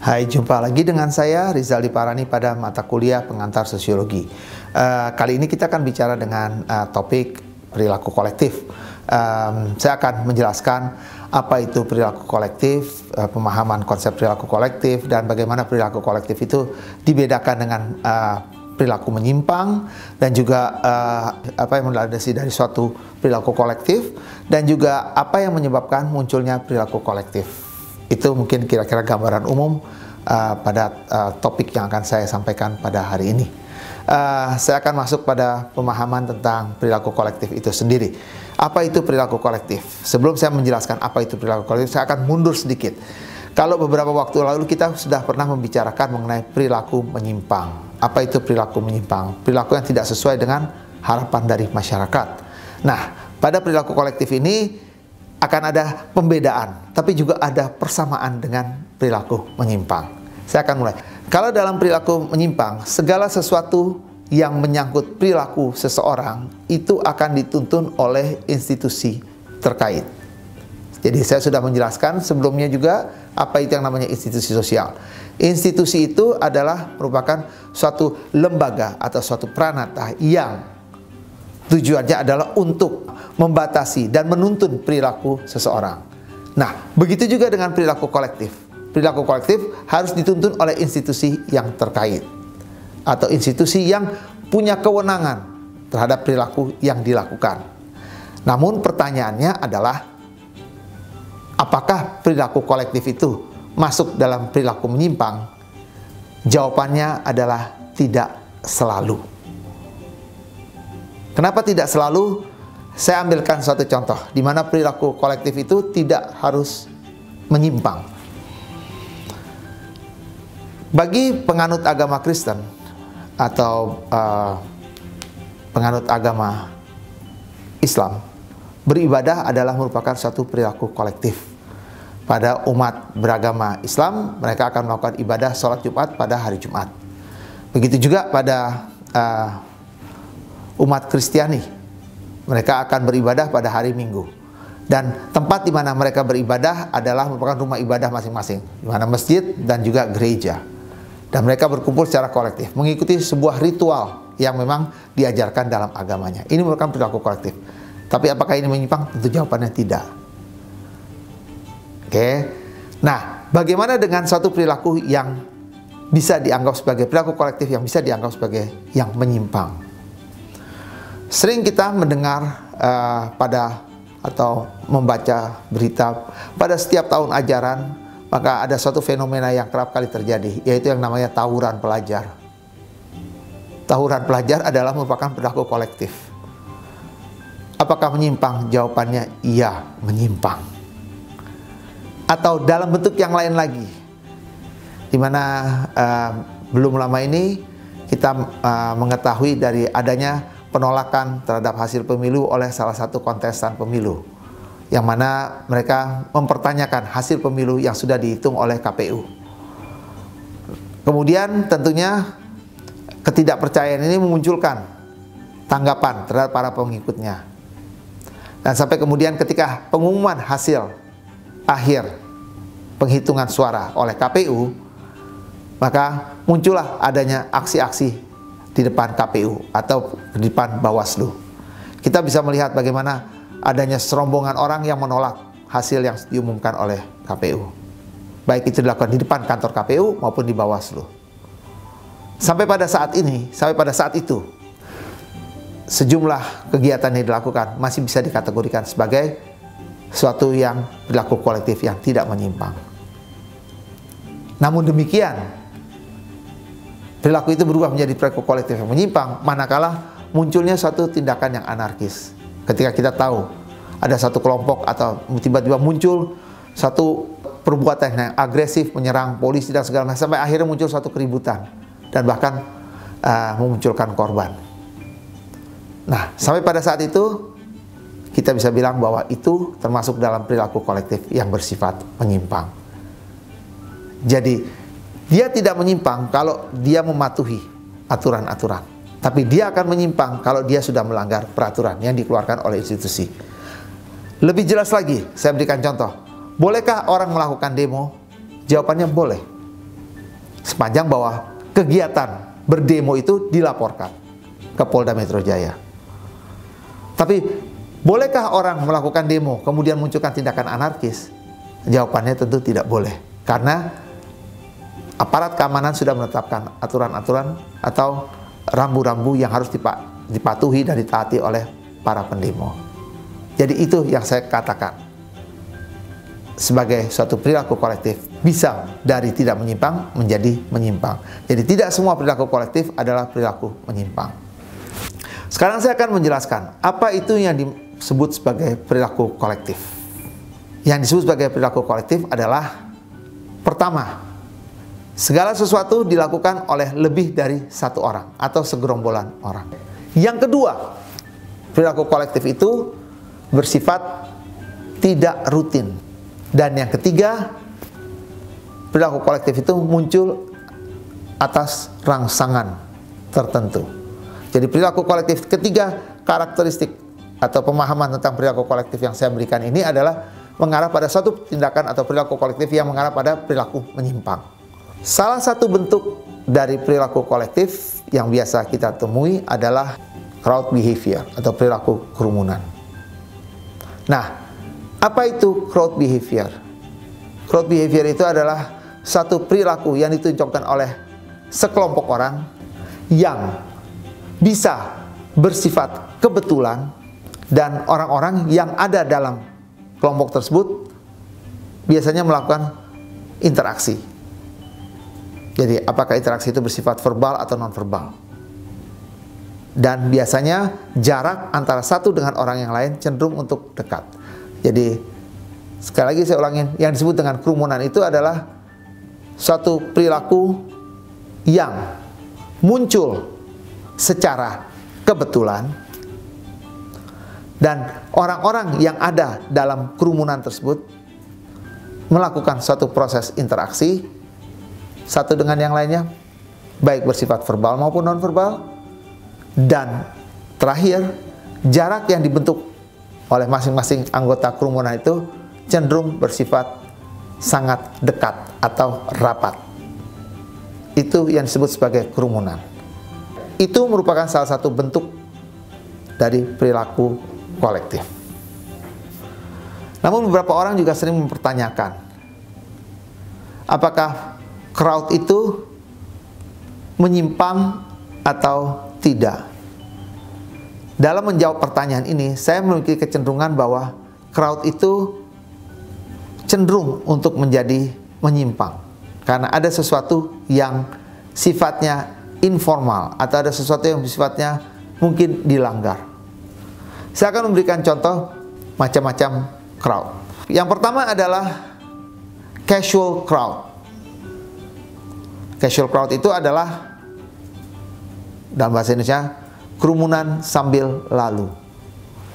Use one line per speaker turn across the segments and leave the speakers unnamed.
Hai, jumpa lagi dengan saya Rizal Diparani pada mata kuliah pengantar sosiologi. Kali ini kita akan bicara dengan topik perilaku kolektif. Saya akan menjelaskan apa itu perilaku kolektif, pemahaman konsep perilaku kolektif, dan bagaimana perilaku kolektif itu dibedakan dengan perilaku menyimpang, dan juga apa yang melandasi dari suatu perilaku kolektif, dan juga apa yang menyebabkan munculnya perilaku kolektif. Itu mungkin kira-kira gambaran umum pada topik yang akan saya sampaikan pada hari ini. Saya akan masuk pada pemahaman tentang perilaku kolektif itu sendiri. Apa itu perilaku kolektif? Sebelum saya menjelaskan apa itu perilaku kolektif, saya akan mundur sedikit. Kalau beberapa waktu lalu kita sudah pernah membicarakan mengenai perilaku menyimpang. Apa itu perilaku menyimpang? Perilaku yang tidak sesuai dengan harapan dari masyarakat. Nah, pada perilaku kolektif ini akan ada pembedaan, tapi juga ada persamaan dengan perilaku menyimpang. Saya akan mulai. Kalau dalam perilaku menyimpang, segala sesuatu yang menyangkut perilaku seseorang itu akan dituntun oleh institusi terkait. Jadi saya sudah menjelaskan sebelumnya juga apa itu yang namanya institusi sosial. Institusi itu adalah merupakan suatu lembaga atau suatu pranata yang tujuannya adalah untuk membatasi dan menuntun perilaku seseorang. Nah, begitu juga dengan perilaku kolektif. Perilaku kolektif harus dituntun oleh institusi yang terkait atau institusi yang punya kewenangan terhadap perilaku yang dilakukan. Namun pertanyaannya adalah, apakah perilaku kolektif itu masuk dalam perilaku menyimpang? Jawabannya adalah tidak selalu. Kenapa tidak selalu? Saya ambilkan suatu contoh di mana perilaku kolektif itu tidak harus menyimpang. Bagi penganut agama Kristen atau penganut agama Islam, beribadah adalah merupakan suatu perilaku kolektif. Pada umat beragama Islam, mereka akan melakukan ibadah sholat Jumat pada hari Jumat. Begitu juga pada umat Kristiani, mereka akan beribadah pada hari Minggu. Dan tempat di mana mereka beribadah adalah merupakan rumah ibadah masing-masing, di mana masjid dan juga gereja. Dan mereka berkumpul secara kolektif, mengikuti sebuah ritual yang memang diajarkan dalam agamanya. Ini merupakan perilaku kolektif. Tapi apakah ini menyimpang? Tentu jawabannya tidak. Oke. Nah, bagaimana dengan suatu perilaku yang bisa dianggap sebagai perilaku kolektif, yang bisa dianggap sebagai yang menyimpang? Sering kita mendengar atau membaca berita pada setiap tahun ajaran, maka ada suatu fenomena yang kerap kali terjadi, yaitu yang namanya tawuran pelajar. Tawuran pelajar adalah merupakan perilaku kolektif. Apakah menyimpang? Jawabannya iya, menyimpang. Atau dalam bentuk yang lain lagi, di mana belum lama ini kita mengetahui dari adanya penolakan terhadap hasil pemilu oleh salah satu kontestan pemilu, yang mana mereka mempertanyakan hasil pemilu yang sudah dihitung oleh KPU. Kemudian tentunya ketidakpercayaan ini memunculkan tanggapan terhadap para pengikutnya. Dan sampai kemudian ketika pengumuman hasil akhir penghitungan suara oleh KPU, maka muncullah adanya aksi-aksi di depan KPU atau di depan Bawaslu. Kita bisa melihat bagaimana adanya serombongan orang yang menolak hasil yang diumumkan oleh KPU. Baik itu dilakukan di depan kantor KPU maupun di Bawaslu. Sampai pada saat itu, sejumlah kegiatan yang dilakukan masih bisa dikategorikan sebagai suatu yang perilaku kolektif yang tidak menyimpang. Namun demikian, perilaku itu berubah menjadi perilaku kolektif yang menyimpang manakala munculnya suatu tindakan yang anarkis. Ketika kita tahu ada satu kelompok atau tiba-tiba muncul satu perbuatan yang agresif menyerang polisi dan segala macam, sampai akhirnya muncul suatu keributan dan bahkan memunculkan korban. Nah, sampai pada saat itu kita bisa bilang bahwa itu termasuk dalam perilaku kolektif yang bersifat menyimpang. Jadi dia tidak menyimpang kalau dia mematuhi aturan-aturan, tapi dia akan menyimpang kalau dia sudah melanggar peraturan yang dikeluarkan oleh institusi. Lebih jelas lagi, saya berikan contoh. Bolehkah orang melakukan demo? Jawabannya boleh. sepanjang bahwa kegiatan berdemo itu dilaporkan ke Polda Metro Jaya. Tapi bolehkah orang melakukan demo kemudian munculkan tindakan anarkis? Jawabannya tentu tidak boleh, karena aparat keamanan sudah menetapkan aturan-aturan atau rambu-rambu yang harus dipatuhi dan ditaati oleh para pendemo. Jadi itu yang saya katakan sebagai suatu perilaku kolektif bisa dari tidak menyimpang menjadi menyimpang. Jadi tidak semua perilaku kolektif adalah perilaku menyimpang. Sekarang saya akan menjelaskan apa itu yang disebut sebagai perilaku kolektif. Yang disebut sebagai perilaku kolektif adalah, pertama, segala sesuatu dilakukan oleh lebih dari satu orang atau segerombolan orang. Yang kedua, perilaku kolektif itu bersifat tidak rutin. Dan yang ketiga, perilaku kolektif itu muncul atas rangsangan tertentu. Jadi perilaku kolektif, ketiga karakteristik atau pemahaman tentang perilaku kolektif yang saya berikan ini adalah mengarah pada suatu tindakan atau perilaku kolektif yang mengarah pada perilaku menyimpang. Salah satu bentuk dari perilaku kolektif yang biasa kita temui adalah crowd behavior atau perilaku kerumunan. Nah, apa itu crowd behavior? Crowd behavior itu adalah satu perilaku yang ditunjukkan oleh sekelompok orang yang bisa bersifat kebetulan, dan orang-orang yang ada dalam kelompok tersebut biasanya melakukan interaksi. Jadi apakah interaksi itu bersifat verbal atau non-verbal. Dan biasanya jarak antara satu dengan orang yang lain cenderung untuk dekat. Jadi sekali lagi saya ulangin, yang disebut dengan kerumunan itu adalah suatu perilaku yang muncul secara kebetulan, dan orang-orang yang ada dalam kerumunan tersebut melakukan suatu proses interaksi satu dengan yang lainnya, baik bersifat verbal maupun non-verbal. Dan terakhir, jarak yang dibentuk oleh masing-masing anggota kerumunan itu cenderung bersifat sangat dekat atau rapat. Itu yang disebut sebagai kerumunan. Itu merupakan salah satu bentuk dari perilaku kolektif. Namun beberapa orang juga sering mempertanyakan, apakah crowd itu menyimpang atau tidak? Dalam menjawab pertanyaan ini, saya memiliki kecenderungan bahwa crowd itu cenderung untuk menjadi menyimpang, karena ada sesuatu yang sifatnya informal atau ada sesuatu yang sifatnya mungkin dilanggar. Saya akan memberikan contoh macam-macam crowd. Yang pertama adalah casual crowd. Casual crowd itu adalah, dalam bahasa Indonesia, kerumunan sambil lalu.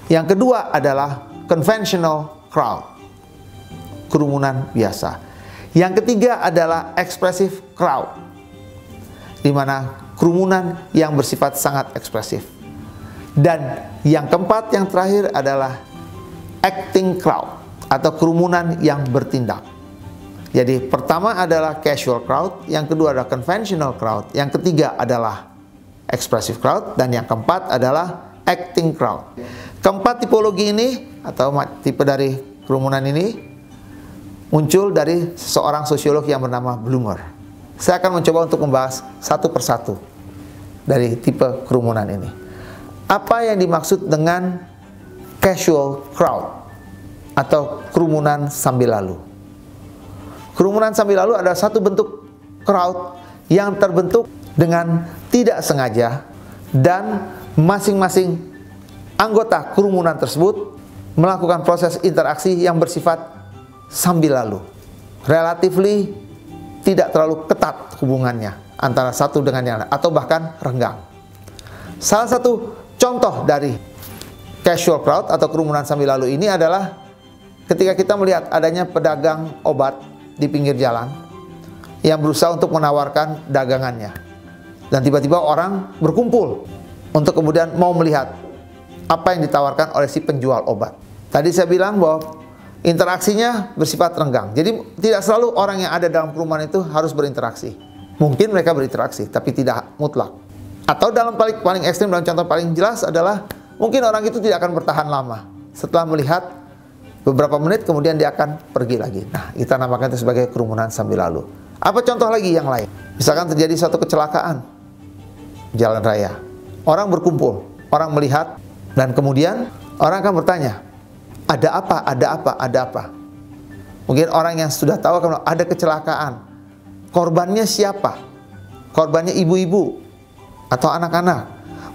Yang kedua adalah conventional crowd, kerumunan biasa. Yang ketiga adalah expressive crowd, di mana kerumunan yang bersifat sangat ekspresif. Dan yang keempat, yang terakhir adalah acting crowd atau kerumunan yang bertindak. Jadi pertama adalah casual crowd, yang kedua adalah conventional crowd, yang ketiga adalah expressive crowd, dan yang keempat adalah acting crowd. Keempat tipologi ini atau tipe dari kerumunan ini muncul dari seorang sosiolog yang bernama Blumer. Saya akan mencoba untuk membahas satu persatu dari tipe kerumunan ini. Apa yang dimaksud dengan casual crowd atau kerumunan sambil lalu? Kerumunan sambil lalu adalah satu bentuk crowd yang terbentuk dengan tidak sengaja, dan masing-masing anggota kerumunan tersebut melakukan proses interaksi yang bersifat sambil lalu. Relatively tidak terlalu ketat hubungannya antara satu dengan yang lain, atau bahkan renggang. Salah satu contoh dari casual crowd atau kerumunan sambil lalu ini adalah ketika kita melihat adanya pedagang obat di pinggir jalan yang berusaha untuk menawarkan dagangannya. Dan tiba-tiba orang berkumpul untuk kemudian mau melihat apa yang ditawarkan oleh si penjual obat. Tadi saya bilang bahwa interaksinya bersifat renggang. Jadi tidak selalu orang yang ada dalam kerumunan itu harus berinteraksi. Mungkin mereka berinteraksi, tapi tidak mutlak. Atau dalam paling ekstrim, dalam contoh paling jelas adalah mungkin orang itu tidak akan bertahan lama. Setelah melihat beberapa menit, kemudian dia akan pergi lagi. Nah, kita namakan itu sebagai kerumunan sambil lalu. Apa contoh lagi yang lain? Misalkan terjadi suatu kecelakaan jalan raya. Orang berkumpul, orang melihat, dan kemudian orang akan bertanya, ada apa, ada apa, ada apa? Mungkin orang yang sudah tahu akan ada kecelakaan. Korbannya siapa? Korbannya ibu-ibu atau anak-anak,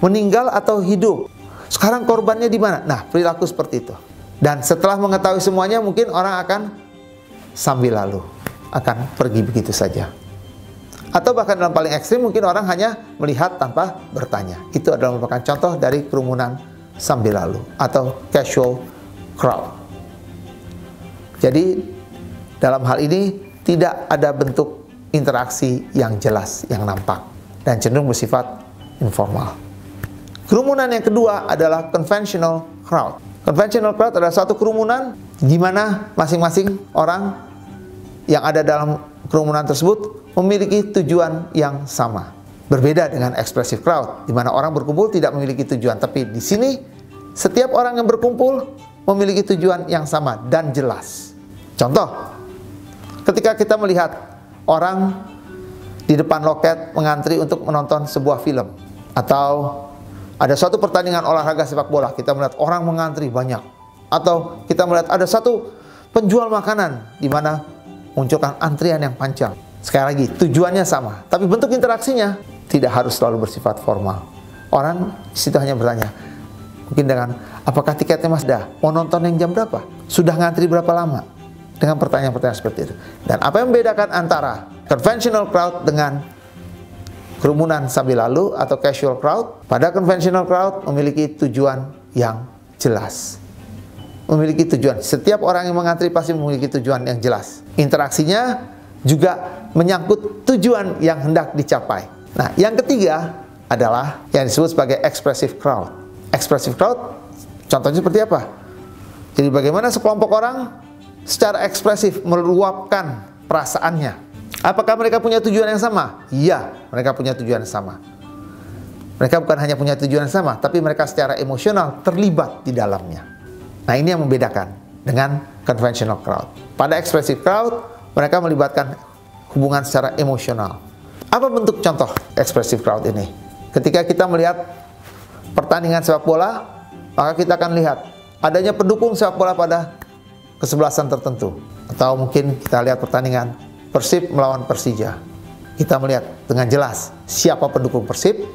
meninggal atau hidup. Sekarang korbannya di mana? Nah, perilaku seperti itu. Dan setelah mengetahui semuanya, mungkin orang akan sambil lalu, akan pergi begitu saja. Atau bahkan dalam paling ekstrim, mungkin orang hanya melihat tanpa bertanya. Itu adalah merupakan contoh dari kerumunan sambil lalu atau casual crowd. Jadi dalam hal ini tidak ada bentuk interaksi yang jelas, yang nampak, dan cenderung bersifat informal. Kerumunan yang kedua adalah conventional crowd. Conventional crowd adalah suatu kerumunan di mana masing-masing orang yang ada dalam kerumunan tersebut memiliki tujuan yang sama. Berbeda dengan expressive crowd, di mana orang berkumpul tidak memiliki tujuan, tapi di sini setiap orang yang berkumpul memiliki tujuan yang sama dan jelas. Contoh, ketika kita melihat orang di depan loket mengantri untuk menonton sebuah film, atau ada suatu pertandingan olahraga sepak bola, kita melihat orang mengantri banyak, atau kita melihat ada satu penjual makanan di mana munculkan antrian yang panjang. Sekali lagi, tujuannya sama, tapi bentuk interaksinya tidak harus selalu bersifat formal. Orang di situ hanya bertanya, mungkin dengan, apakah tiketnya Mas dah? Mau nonton yang jam berapa? Sudah ngantri berapa lama? Dengan pertanyaan-pertanyaan seperti itu. Dan apa yang membedakan antara conventional crowd dengan kerumunan sambil lalu atau casual crowd? Pada conventional crowd memiliki tujuan yang jelas. Memiliki tujuan. Setiap orang yang mengantri pasti memiliki tujuan yang jelas. Interaksinya juga menyangkut tujuan yang hendak dicapai. Nah, yang ketiga adalah yang disebut sebagai expressive crowd. Expressive crowd contohnya seperti apa? Jadi bagaimana sekelompok orang secara ekspresif meluapkan perasaannya. Apakah mereka punya tujuan yang sama? Iya, mereka punya tujuan yang sama. Mereka bukan hanya punya tujuan yang sama, tapi mereka secara emosional terlibat di dalamnya. Nah, ini yang membedakan dengan conventional crowd. Pada expressive crowd, mereka melibatkan hubungan secara emosional. Apa bentuk contoh expressive crowd ini? Ketika kita melihat pertandingan sepak bola, maka kita akan lihat adanya pendukung sepak bola pada kesebelasan tertentu. Atau mungkin kita lihat pertandingan Persib melawan Persija. Kita melihat dengan jelas siapa pendukung Persib,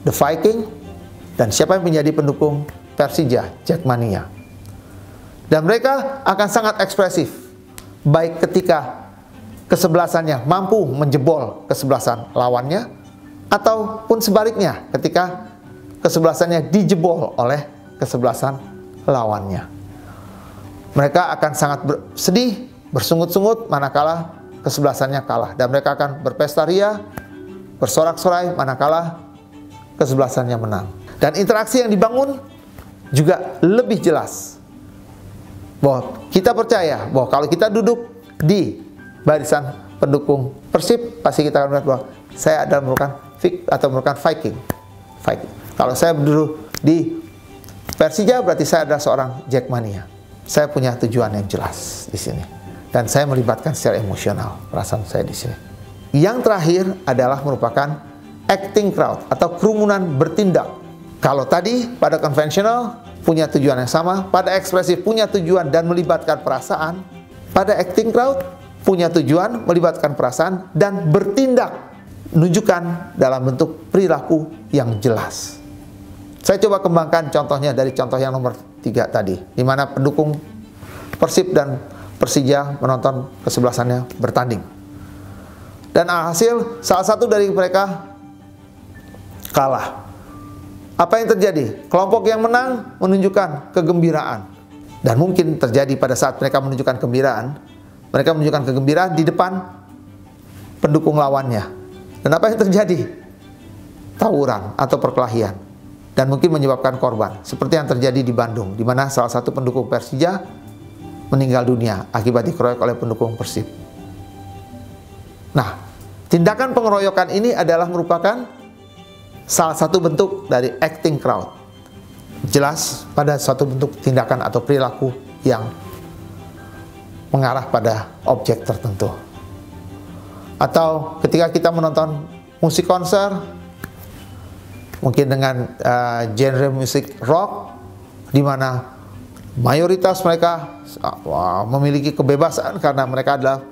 The Viking, dan siapa yang menjadi pendukung Persija, Jackmania. Dan mereka akan sangat ekspresif, baik ketika kesebelasannya mampu menjebol kesebelasan lawannya, ataupun sebaliknya ketika kesebelasannya dijebol oleh kesebelasan lawannya. Mereka akan sangat sedih, bersungut-sungut manakala kesebelasannya kalah. Dan mereka akan berpesta ria, bersorak-sorai manakala kesebelasannya menang. Dan interaksi yang dibangun juga lebih jelas. Bahwa kita percaya bahwa kalau kita duduk di barisan pendukung Persib, pasti kita akan melihat bahwa saya adalah merupakan Viking. Kalau saya duduk di Persija, berarti saya adalah seorang Jackmania. Saya punya tujuan yang jelas di sini, dan saya melibatkan secara emosional perasaan saya di sini. Yang terakhir adalah merupakan acting crowd atau kerumunan bertindak. Kalau tadi pada konvensional punya tujuan yang sama, pada ekspresif punya tujuan dan melibatkan perasaan, pada acting crowd punya tujuan, melibatkan perasaan dan bertindak, menunjukkan dalam bentuk perilaku yang jelas. Saya coba kembangkan contohnya dari contoh yang nomor 3 tadi, di mana pendukung Persib dan Persija menonton kesebelasannya bertanding. Dan alhasil salah satu dari mereka kalah. Apa yang terjadi? Kelompok yang menang menunjukkan kegembiraan. Dan mungkin terjadi pada saat mereka menunjukkan kegembiraan di depan pendukung lawannya. Dan apa yang terjadi? Tawuran atau perkelahian. Dan mungkin menyebabkan korban, seperti yang terjadi di Bandung, di mana salah satu pendukung Persija meninggal dunia akibat dikeroyok oleh pendukung Persib. Nah, Tindakan pengeroyokan ini adalah merupakan salah satu bentuk dari acting crowd. Jelas pada suatu bentuk tindakan atau perilaku yang mengarah pada objek tertentu. Atau ketika kita menonton musik konser, mungkin dengan genre musik rock, di mana mayoritas mereka memiliki kebebasan karena mereka adalah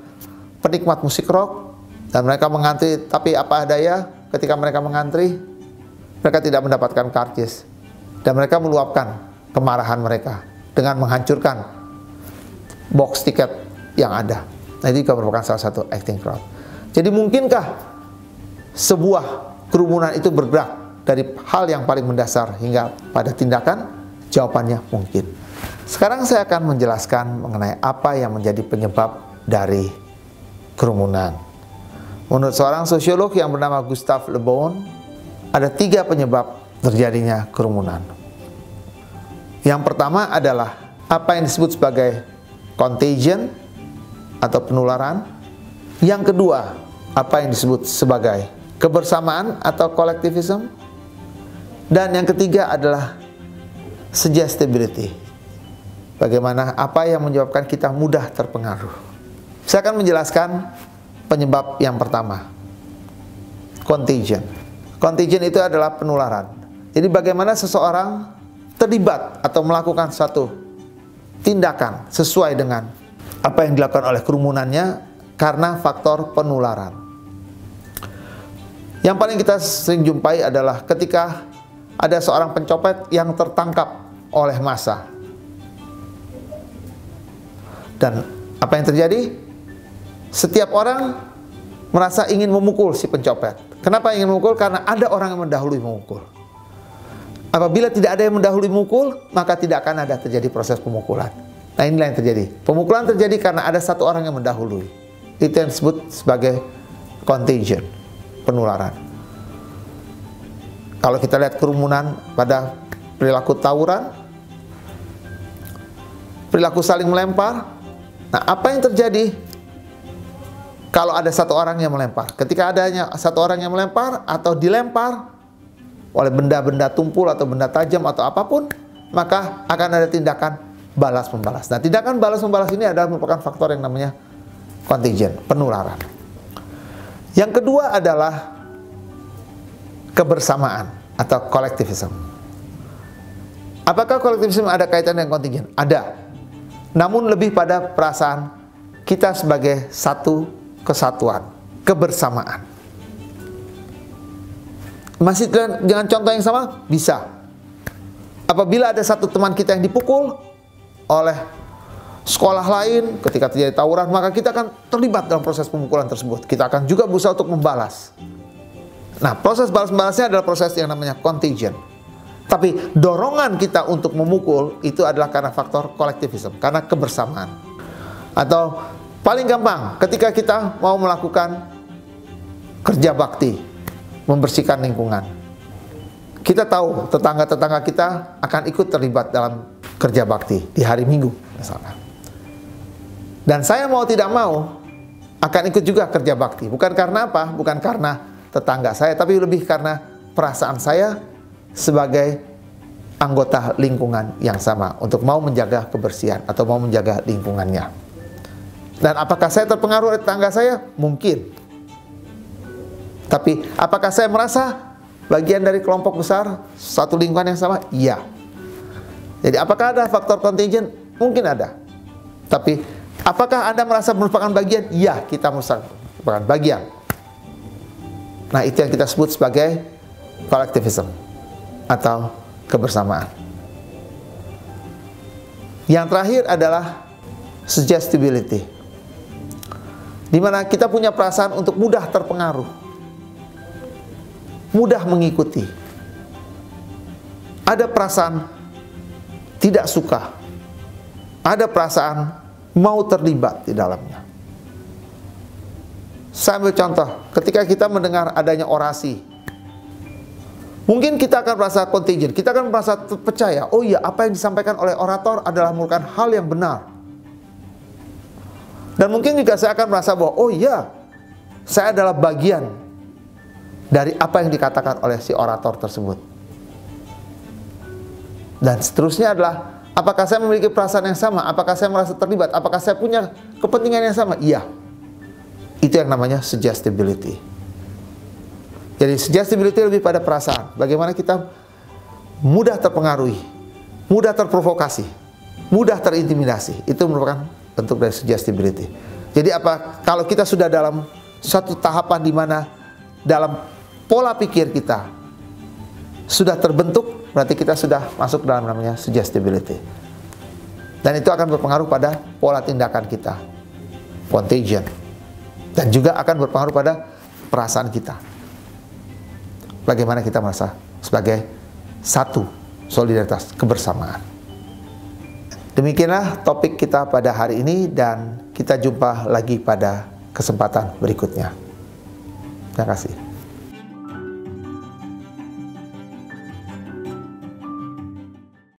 penikmat musik rock, dan mereka mengantri, tapi apa daya ketika mereka mengantri, mereka tidak mendapatkan karcis, dan mereka meluapkan kemarahan mereka dengan menghancurkan box tiket yang ada. Nah, itu juga merupakan salah satu acting crowd. Jadi mungkinkah sebuah kerumunan itu bergerak dari hal yang paling mendasar hingga pada tindakan? Jawabannya mungkin. Sekarang saya akan menjelaskan mengenai apa yang menjadi penyebab dari kerumunan. Menurut seorang sosiolog yang bernama Gustave Le Bon, ada 3 penyebab terjadinya kerumunan. Yang pertama adalah apa yang disebut sebagai contagion atau penularan. Yang kedua, apa yang disebut sebagai kebersamaan atau collectivism. Dan yang ketiga adalah suggestibility. Bagaimana apa yang menyebabkan kita mudah terpengaruh. Saya akan menjelaskan penyebab yang pertama, contagion. Contagion itu adalah penularan. Jadi bagaimana seseorang terlibat atau melakukan suatu tindakan sesuai dengan apa yang dilakukan oleh kerumunannya karena faktor penularan. Yang paling kita sering jumpai adalah ketika ada seorang pencopet yang tertangkap oleh massa. Dan apa yang terjadi? Setiap orang merasa ingin memukul si pencopet. Kenapa ingin memukul? Karena ada orang yang mendahului memukul. Apabila tidak ada yang mendahului memukul, maka tidak akan ada terjadi proses pemukulan. Nah, inilah yang terjadi. Pemukulan terjadi karena ada satu orang yang mendahului. Itu yang disebut sebagai contagion, penularan. Kalau kita lihat kerumunan pada perilaku tawuran, perilaku saling melempar. Nah, apa yang terjadi kalau ada satu orang yang melempar? Ketika adanya satu orang yang melempar atau dilempar oleh benda-benda tumpul atau benda tajam atau apapun, maka akan ada tindakan balas-membalas. Nah, tindakan balas-membalas ini adalah merupakan faktor yang namanya contagion, penularan. Yang kedua adalah kebersamaan atau collectivism. Apakah collectivism ada kaitan dengan contagion? Ada. Namun lebih pada perasaan kita sebagai satu kesatuan, kebersamaan. Masih dengan contoh yang sama? Bisa. Apabila ada satu teman kita yang dipukul oleh sekolah lain ketika terjadi tawuran, maka kita akan terlibat dalam proses pemukulan tersebut. Kita akan juga berusaha untuk membalas. Nah, proses balas-balasnya adalah proses yang namanya contagion. Tapi dorongan kita untuk memukul itu adalah karena faktor collectivism, karena kebersamaan. Atau paling gampang, ketika kita mau melakukan kerja bakti, membersihkan lingkungan, kita tahu tetangga-tetangga kita akan ikut terlibat dalam kerja bakti di hari Minggu misalnya. Dan saya mau tidak mau akan ikut juga kerja bakti. Bukan karena apa? Bukan karena tetangga saya, tapi lebih karena perasaan saya sebagai anggota lingkungan yang sama untuk mau menjaga kebersihan atau mau menjaga lingkungannya. Dan apakah saya terpengaruh oleh tetangga saya? Mungkin. Tapi apakah saya merasa bagian dari kelompok besar satu lingkungan yang sama? Iya. Jadi apakah ada faktor contagion? Mungkin ada. Tapi apakah Anda merasa merupakan bagian? Iya, kita merupakan bagian. Nah, itu yang kita sebut sebagai collectivism atau kebersamaan. Yang terakhir adalah suggestibility, di mana kita punya perasaan untuk mudah terpengaruh, mudah mengikuti. Ada perasaan tidak suka, ada perasaan mau terlibat di dalamnya. Saya ambil contoh, ketika kita mendengar adanya orasi, mungkin kita akan merasa contagion, kita akan merasa percaya, oh iya, apa yang disampaikan oleh orator adalah merupakan hal yang benar. Dan mungkin juga saya akan merasa bahwa, oh iya, saya adalah bagian dari apa yang dikatakan oleh si orator tersebut. Dan seterusnya adalah, apakah saya memiliki perasaan yang sama? Apakah saya merasa terlibat? Apakah saya punya kepentingan yang sama? Iya. Itu yang namanya suggestibility. Jadi suggestibility lebih pada perasaan. Bagaimana kita mudah terpengaruhi, mudah terprovokasi, mudah terintimidasi. Itu merupakan bentuk dari suggestibility. Jadi kalau kita sudah dalam suatu tahapan di mana dalam pola pikir kita sudah terbentuk, berarti kita sudah masuk dalam namanya suggestibility. Dan itu akan berpengaruh pada pola tindakan kita, contagion. Dan juga akan berpengaruh pada perasaan kita. Bagaimana kita merasa sebagai satu, solidaritas, kebersamaan. Demikianlah topik kita pada hari ini, dan kita jumpa lagi pada kesempatan berikutnya. Terima kasih.